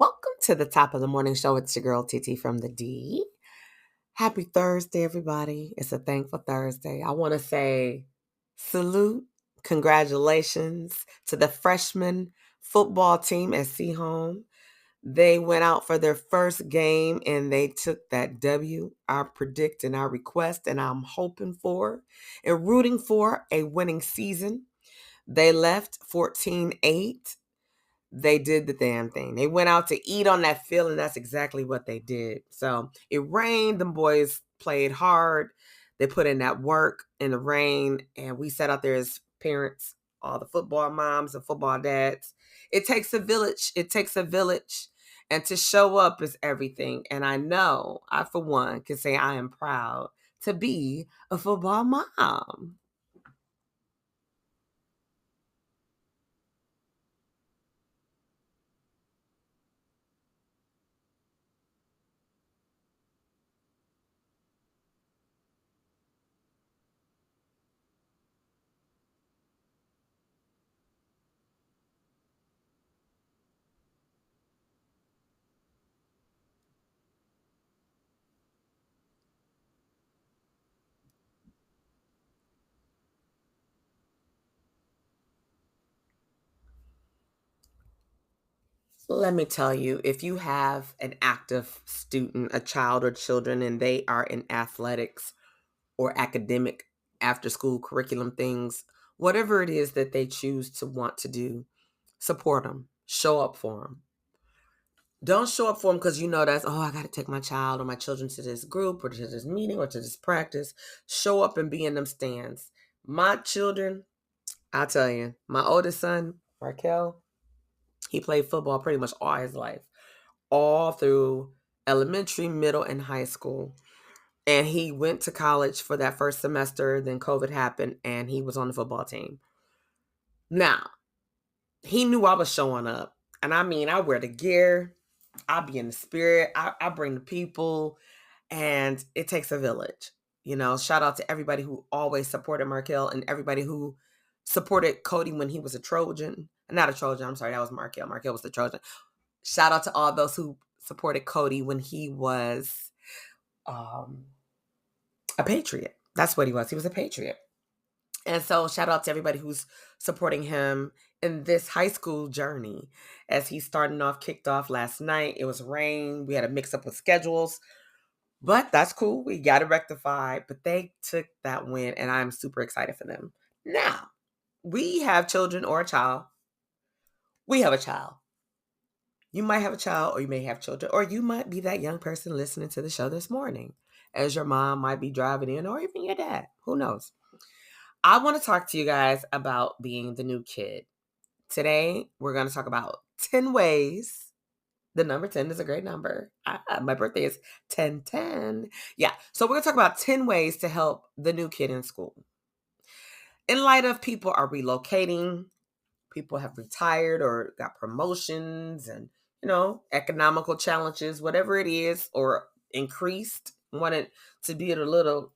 Welcome to the top of the morning show. It's your girl TT from the D. Happy Thursday, everybody. It's a thankful Thursday. I want to say salute, congratulations to the freshman football team at Seahome. They went out for their first game and they took that W. I predict and I request and I'm hoping for and rooting for a winning season. They left 14-8. They did the damn thing. They went out to eat on that field, and that's exactly what they did. So it rained. Them boys played hard. They put in that work in the rain, and we sat out there as parents, all the football moms and football dads. It takes a village. It takes a village. And to show up is everything. And I know, I, for one, can say I am proud to be a football mom. Let me tell you, if you have an active student, a child or children, and they are in athletics or academic after school curriculum things, whatever it is that they choose to want to do, support them, show up for them. Don't show up for them because you know that's, oh, I got to take my child or my children to this group or to this meeting or to this practice. Show up and be in them stands. My children, I'll tell you, my oldest son, Markel, he played football pretty much all his life, all through elementary, middle, and high school. And he went to college for that first semester. Then COVID happened and he was on the football team. Now, he knew I was showing up. And I mean, I wear the gear, I be in the spirit, I bring the people, and it takes a village. You know, shout out to everybody who always supported Markel and everybody who supported Cody when he was a Trojan. Not a Trojan, I'm sorry, that was Markel. Markel was the Trojan. Shout out to all those who supported Cody when he was a patriot. That's what he was. He was a patriot. And so shout out to everybody who's supporting him in this high school journey as he's kicked off last night. It was rain. We had a mix up with schedules, but that's cool. We got it rectified, but they took that win and I'm super excited for them. Now, we have children or a child. We have a child. You might have a child or you may have children, or you might be that young person listening to the show this morning as your mom might be driving in or even your dad. Who knows? I want to talk to you guys about being the new kid. Today, we're going to talk about 10 ways. The number 10 is a great number. My birthday is 1010. Yeah, so we're going to talk about 10 ways to help the new kid in school. In light of people are relocating, people have retired or got promotions and, economical challenges, whatever it is, or increased, wanted to be a little,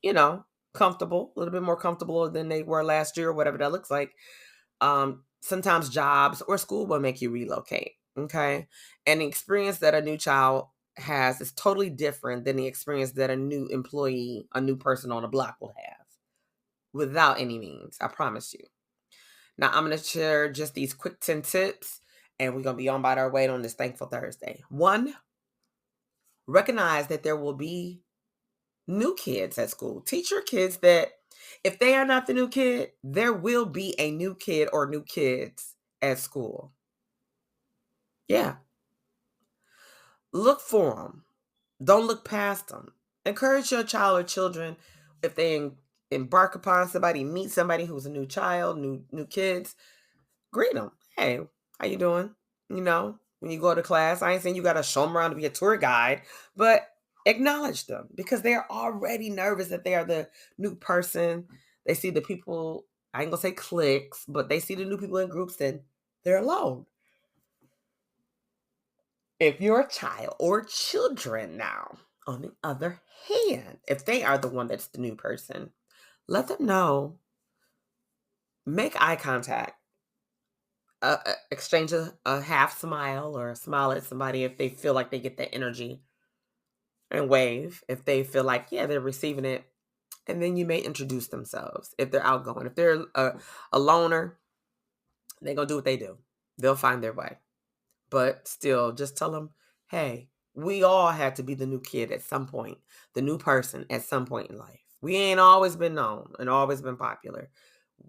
comfortable, a little bit more comfortable than they were last year, or whatever that looks like. Sometimes jobs or school will make you relocate. Okay. And the experience that a new child has is totally different than the experience that a new employee, a new person on the block will have, without any means. I promise you. Now, I'm going to share just these quick 10 tips, and we're going to be on by our way on this Thankful Thursday. 1, recognize that there will be new kids at school. Teach your kids that if they are not the new kid, there will be a new kid or new kids at school. Yeah. Look for them. Don't look past them. Encourage your child or children, if they embark upon somebody, meet somebody who's a new child, new kids, greet them. Hey, how you doing? When you go to class, I ain't saying you got to show them around to be a tour guide, but acknowledge them because they're already nervous that they are the new person. They see the people, I ain't gonna say cliques, but they see the new people in groups and they're alone. If you're a child or children now, on the other hand, if they are the one that's the new person, let them know, make eye contact. exchange a half smile or a smile at somebody if they feel like they get that energy, and wave if they feel like, yeah, they're receiving it. And then you may introduce themselves if they're outgoing. If they're a loner, they're going to do what they do. They'll find their way. But still, just tell them, hey, we all had to be the new kid at some point, the new person at some point in life. We ain't always been known and always been popular.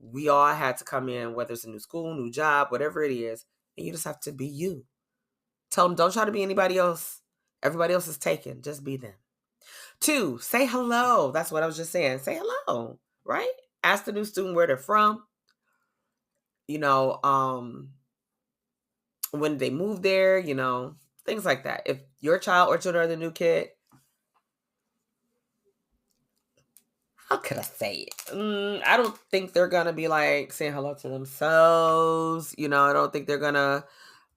We all had to come in, whether it's a new school, new job, whatever it is, and you just have to be you. Tell them, don't try to be anybody else. Everybody else is taken. Just be them. 2, say hello. That's what I was just saying. Say hello, right? Ask the new student where they're from. You know, when they move there, you know, things like that. If your child or children are the new kid, how could I say it? I don't think they're going to be like saying hello to themselves. You know, I don't think they're going to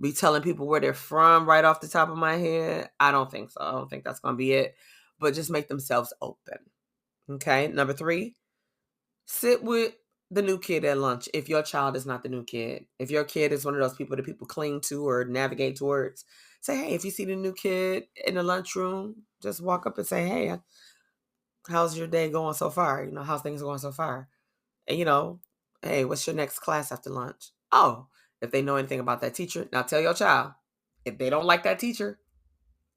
be telling people where they're from right off the top of my head. I don't think so. I don't think that's going to be it. But just make themselves open. Okay. Number 3, sit with the new kid at lunch if your child is not the new kid. If your kid is one of those people that people cling to or navigate towards, say, hey, if you see the new kid in the lunchroom, just walk up and say, hey, how's your day going so far? You know, how's things going so far? And, you know, hey, what's your next class after lunch? Oh, if they know anything about that teacher, now tell your child, if they don't like that teacher,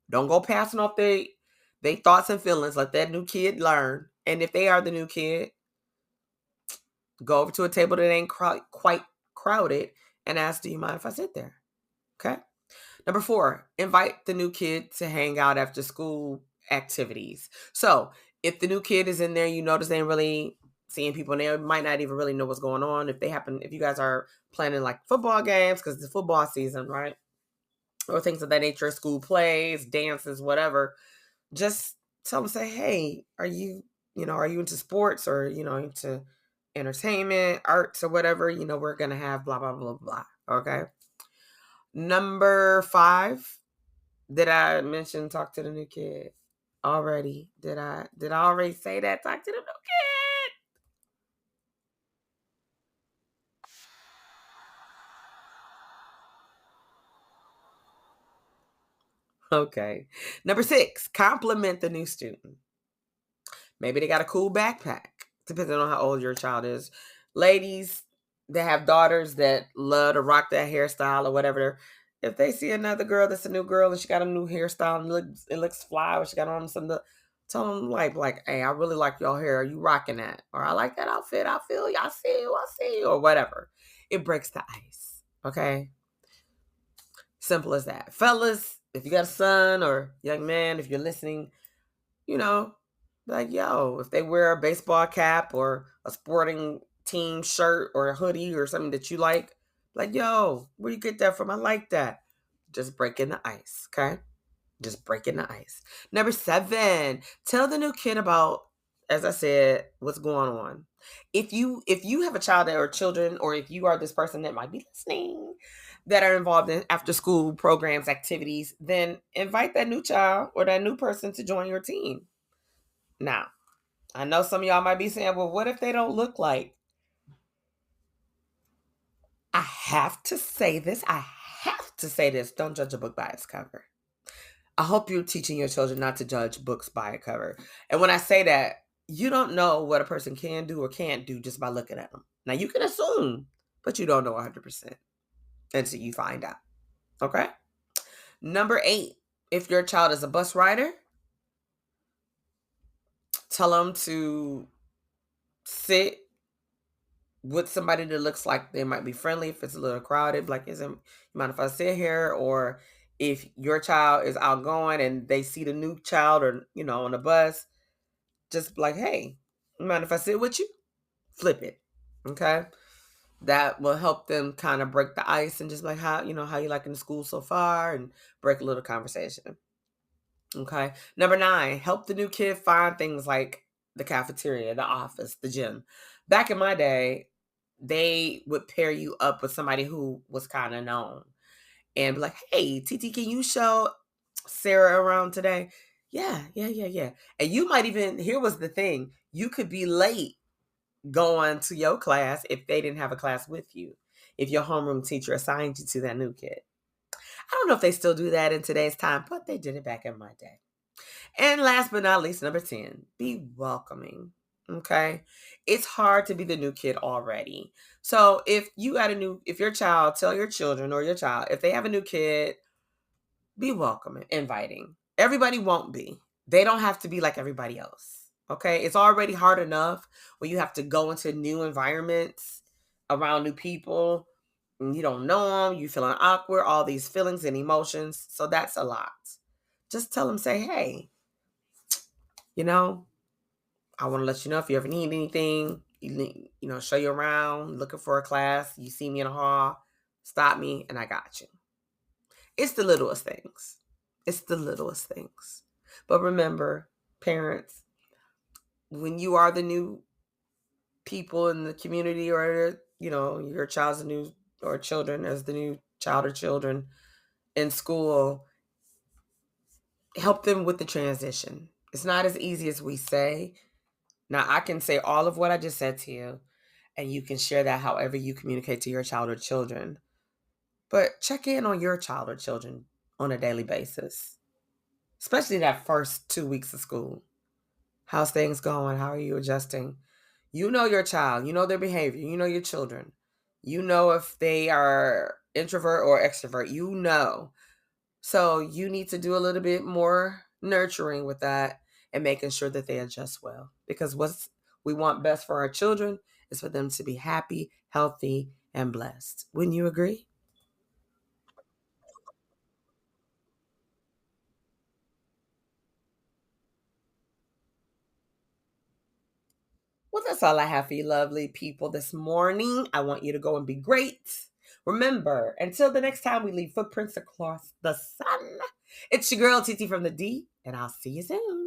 don't go passing off their thoughts and feelings. Let that new kid learn. And if they are the new kid, go over to a table that ain't quite crowded and ask, do you mind if I sit there? Okay. Number 4, invite the new kid to hang out after school activities. So if the new kid is in there, you notice they ain't really seeing people, and they might not even really know what's going on. If you guys are planning like football games, because it's football season, right? Or things of that nature, school plays, dances, whatever, just tell them, say, hey, are you into sports, or, into entertainment, arts, or whatever, we're going to have blah, blah, blah, blah. Okay. Number 5, did I mention talk to the new kid already? Did I already say that? Talk to the new kid. Okay. Number 6, compliment the new student. Maybe they got a cool backpack, depending on how old your child is. Ladies that have daughters that love to rock that hairstyle or whatever, if they see another girl that's a new girl and she got a new hairstyle and it looks fly, or she got on something, tell them like, hey, I really like your hair. Are you rocking that? Or I like that outfit. I feel you. I see you, or whatever. It breaks the ice. Okay? Simple as that. Fellas, if you got a son or young man, if you're listening, like, yo, if they wear a baseball cap or a sporting team shirt or a hoodie or something that you like, yo, where you get that from? I like that. Just breaking the ice, okay? Just breaking the ice. Number 7, tell the new kid about, as I said, what's going on. If you have a child or children, or if you are this person that might be listening, that are involved in after school programs, activities, then invite that new child or that new person to join your team. Now, I know some of y'all might be saying, well, what if they don't look like? I have to say this. Don't judge a book by its cover. I hope you're teaching your children not to judge books by a cover. And when I say that, you don't know what a person can do or can't do just by looking at them. Now, you can assume, but you don't know 100% until you find out. Okay? Number 8, if your child is a bus rider, tell them to sit with somebody that looks like they might be friendly. If it's a little crowded, like, you mind if I sit here? Or if your child is outgoing and they see the new child, or, on the bus, just like, hey, you mind if I sit with you? Flip it. Okay. That will help them kind of break the ice and just like, how you like in the school so far, and break a little conversation. Okay. Number 9, help the new kid find things like the cafeteria, the office, the gym. Back in my day, they would pair you up with somebody who was kind of known and be like, hey, TT, can you show Sarah around today? Yeah. And you might even, here was the thing, you could be late going to your class if they didn't have a class with you. if your homeroom teacher assigned you to that new kid. I don't know if they still do that in today's time, but they did it back in my day. And last but not least, number 10, be welcoming. Okay. It's hard to be the new kid already. So if your child, tell your children or your child, if they have a new kid, be welcoming, inviting. Everybody won't be. They don't have to be like everybody else. Okay. It's already hard enough when you have to go into new environments around new people and you don't know them, you feeling awkward, all these feelings and emotions. So that's a lot. Just tell them, say, hey, I want to let you know if you ever need anything, show you around, looking for a class, you see me in the hall, stop me, and I got you. It's the littlest things. It's the littlest things. But remember, parents, when you are the new people in the community or, your child's the new, or children as the new child or children in school, help them with the transition. It's not as easy as we say. Now, I can say all of what I just said to you, and you can share that however you communicate to your child or children. But check in on your child or children on a daily basis, especially that first 2 weeks of school. How's things going? How are you adjusting? You know your child. You know their behavior. You know your children. You know if they are introvert or extrovert. You know. So you need to do a little bit more nurturing with that and making sure that they adjust well. Because what we want best for our children is for them to be happy, healthy, and blessed. Wouldn't you agree? Well, that's all I have for you, lovely people, this morning. I want you to go and be great. Remember, until the next time we leave footprints across the sun, it's your girl, TT from the D, and I'll see you soon.